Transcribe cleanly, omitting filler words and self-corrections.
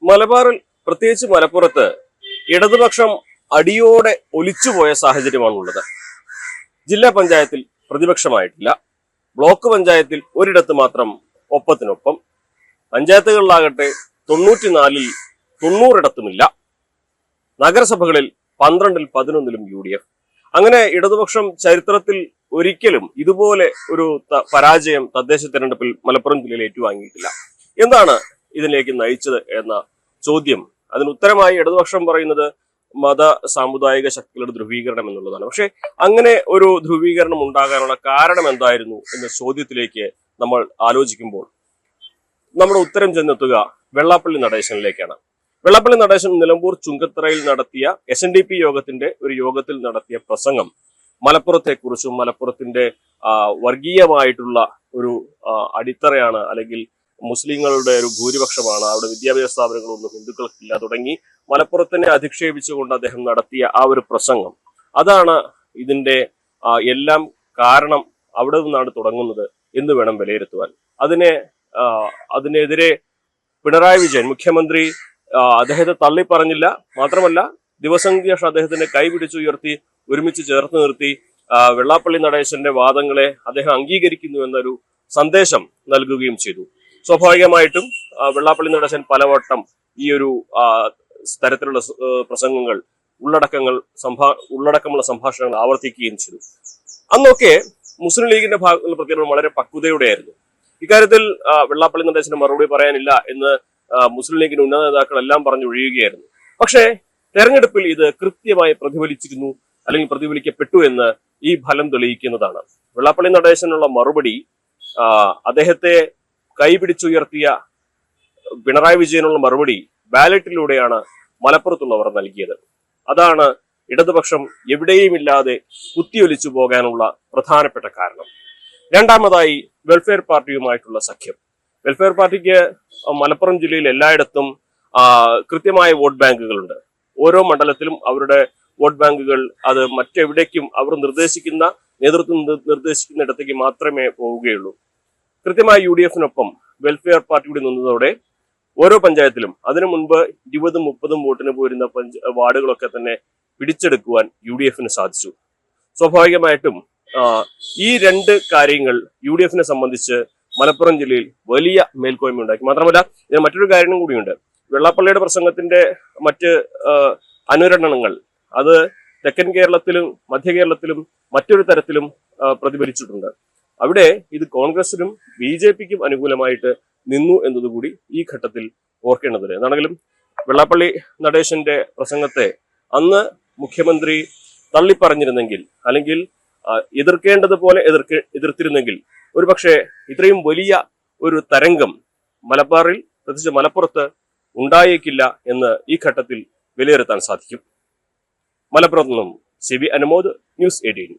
മലബാറിൽ പ്രത്യേകിച്ച് മലപ്പുറത്ത് ഇടതുപക്ഷം അടിയോടെ ഒലിച്ചുപോയ സാഹചര്യമാണുള്ളത്. ജില്ലാ പഞ്ചായത്തിൽ പ്രതിപക്ഷമായിട്ടില്ല. ബ്ലോക്ക് പഞ്ചായത്തിൽ ഒരിടത്ത് മാത്രം ഒപ്പത്തിനൊപ്പം. പഞ്ചായത്തുകളിലാകട്ടെ 94-ൽ 90 നഗരസഭകളിൽ 12-ൽ 11-ലും UDF. അങ്ങനെ ഇടതുപക്ഷം ചരിത്രത്തിൽ ഒരിക്കലും ഇതുപോലെ ഒരു പരാജയം തദ്ദേശ തെരഞ്ഞെടുപ്പിൽ മലപ്പുറം ജില്ലയിൽ ഏറ്റുവാങ്ങിയിട്ടില്ല. എന്താണ് ഇതിലേക്ക് നയിച്ചത് എന്ന ചോദ്യം, അതിന് ഉത്തരമായി ഇടതുപക്ഷം പറയുന്നത് മത സാമുദായിക ശക്തികളുടെ ധ്രുവീകരണം എന്നുള്ളതാണ്. പക്ഷെ അങ്ങനെ ഒരു ധ്രുവീകരണം ഉണ്ടാകാനുള്ള കാരണം എന്തായിരുന്നു എന്ന ചോദ്യത്തിലേക്ക് നമ്മൾ ആലോചിക്കുമ്പോൾ നമ്മുടെ ഉത്തരം ചെന്നെത്തുക വെള്ളാപ്പള്ളി നടേശനിലേക്കാണ്. വെള്ളാപ്പള്ളി നടേശൻ നിലമ്പൂർ ചുങ്കത്തറയിൽ നടത്തിയ SNDP യോഗത്തിന്റെ ഒരു യോഗത്തിൽ നടത്തിയ പ്രസംഗം മലപ്പുറത്തെക്കുറിച്ചും മലപ്പുറത്തിന്റെ വർഗീയമായിട്ടുള്ള ഒരു അടിത്തറയാണ്, അല്ലെങ്കിൽ മുസ്ലിങ്ങളുടെ ഒരു ഭൂരിപക്ഷമാണ്, അവിടെ വിദ്യാഭ്യാസ സ്ഥാപനങ്ങളൊന്നും ഹിന്ദുക്കൾക്കില്ല തുടങ്ങി മലപ്പുറത്തിനെ അധിക്ഷേപിച്ചുകൊണ്ട് അദ്ദേഹം നടത്തിയ ആ ഒരു പ്രസംഗം, അതാണ് ഇതിന്റെ എല്ലാം കാരണം. അവിടെ നിന്നാണ് തുടങ്ങുന്നത് എന്ന് വേണം വിലയിരുത്തുവാൻ. അതിനെതിരെ പിണറായി വിജയൻ മുഖ്യമന്ത്രി അദ്ദേഹത്തെ തള്ളി പറഞ്ഞില്ല. മാത്രമല്ല ദിവസങ്ങൾക്ക് ശേഷം അദ്ദേഹത്തിന്റെ കൈ പിടിച്ചുയർത്തി ഒരുമിച്ച് ചേർത്ത് നിർത്തി വെള്ളാപ്പള്ളി നടേശന്റെ വാദങ്ങളെ അദ്ദേഹം അംഗീകരിക്കുന്നു എന്നൊരു സന്ദേശം നൽകുകയും ചെയ്തു. സ്വാഭാവികമായിട്ടും വെള്ളാപ്പള്ളി നടേശൻ പലവട്ടം ഈ ഒരു തരത്തിലുള്ള പ്രസംഗങ്ങൾ ഉള്ളടക്കമുള്ള സംഭാഷണങ്ങൾ ആവർത്തിക്കുകയും ചെയ്തു. അന്നൊക്കെ മുസ്ലിം ലീഗിന്റെ ഭാഗത്തുള്ള പ്രതികരണം വളരെ പക്വതയോടെയായിരുന്നു. ഇക്കാര്യത്തിൽ വെള്ളാപ്പള്ളി നടേശന് മറുപടി പറയാനില്ല എന്ന് മുസ്ലിം ലീഗിന്റെ ഉന്നത നേതാക്കളെല്ലാം പറഞ്ഞൊഴിയുകയായിരുന്നു. പക്ഷേ തെരഞ്ഞെടുപ്പിൽ ഇത് കൃത്യമായി പ്രതിഫലിച്ചിരുന്നു, അല്ലെങ്കിൽ പ്രതിഫലിക്കപ്പെട്ടു എന്ന് ഈ ഫലം തെളിയിക്കുന്നതാണ്. വെള്ളാപ്പള്ളി നടേശനുള്ള മറുപടി അദ്ദേഹത്തെ കൈപിടിച്ചുയർത്തിയ പിണറായി വിജയനുള്ള മറുപടി ബാലറ്റിലൂടെയാണ് മലപ്പുറത്തുള്ളവർ നൽകിയത്. അതാണ് ഇടതുപക്ഷം എവിടെയുമില്ലാതെ കുത്തിയൊലിച്ചു പോകാനുള്ള പ്രധാനപ്പെട്ട കാരണം. രണ്ടാമതായി വെൽഫെയർ പാർട്ടിയുമായിട്ടുള്ള സഖ്യം. വെൽഫെയർ പാർട്ടിക്ക് മലപ്പുറം ജില്ലയിൽ എല്ലായിടത്തും കൃത്യമായ വോട്ട് ബാങ്കുകളുണ്ട്. ഓരോ മണ്ഡലത്തിലും അവരുടെ വോട്ട് ബാങ്കുകൾ അത് മറ്റെവിടേക്കും അവർ നിർദ്ദേശിക്കുന്ന നേതൃത്വം നിർദ്ദേശിക്കുന്ന ഇടത്തേക്ക് മാത്രമേ പോവുകയുള്ളൂ. കൃത്യമായി UDF-നൊപ്പം വെൽഫെയർ പാർട്ടി കൂടി നിന്നതോടെ ഓരോ പഞ്ചായത്തിലും അതിനു മുൻപ് 20-30 വോട്ടിന് പോരുന്ന വാർഡുകളൊക്കെ തന്നെ പിടിച്ചെടുക്കുവാൻ UDF-ന് സാധിച്ചു. സ്വാഭാവികമായിട്ടും ഈ രണ്ട് കാര്യങ്ങൾ UDF-നെ സംബന്ധിച്ച് മലപ്പുറം ജില്ലയിൽ വലിയ മേൽക്കോയ്മ ഉണ്ടാക്കി. മാത്രമല്ല ഇതിന് മറ്റൊരു കാര്യം കൂടിയുണ്ട്. വെള്ളാപ്പള്ളിയുടെ പ്രസംഗത്തിന്റെ മറ്റ് അനുരണനങ്ങൾ അത് തെക്കൻ കേരളത്തിലും മധ്യ കേരളത്തിലും മറ്റൊരു തരത്തിലും പ്രതിഫലിച്ചിട്ടുണ്ട്. അവിടെ ഇത് കോൺഗ്രസിനും BJPക്കും അനുകൂലമായിട്ട് നിന്നു എന്നതുകൂടി ഈ ഘട്ടത്തിൽ ഓർക്കേണ്ടതുണ്ട്. എന്താണെങ്കിലും വെള്ളാപ്പള്ളി നടേശന്റെ പ്രസംഗത്തെ അന്ന് മുഖ്യമന്ത്രി തള്ളിപ്പറഞ്ഞിരുന്നെങ്കിൽ, അല്ലെങ്കിൽ എതിർക്കേണ്ടതുപോലെ എതിർത്തിരുന്നെങ്കിൽ ഒരുപക്ഷെ ഇത്രയും വലിയ ഒരു തരംഗം മലബാറിൽ, പ്രത്യേകിച്ച് മലപ്പുറത്ത് ഉണ്ടായേക്കില്ല എന്ന് ഈ ഘട്ടത്തിൽ വിലയിരുത്താൻ സാധിക്കും. മലപ്പുറത്ത് നിന്നും CB അനുമോദ്, News 18.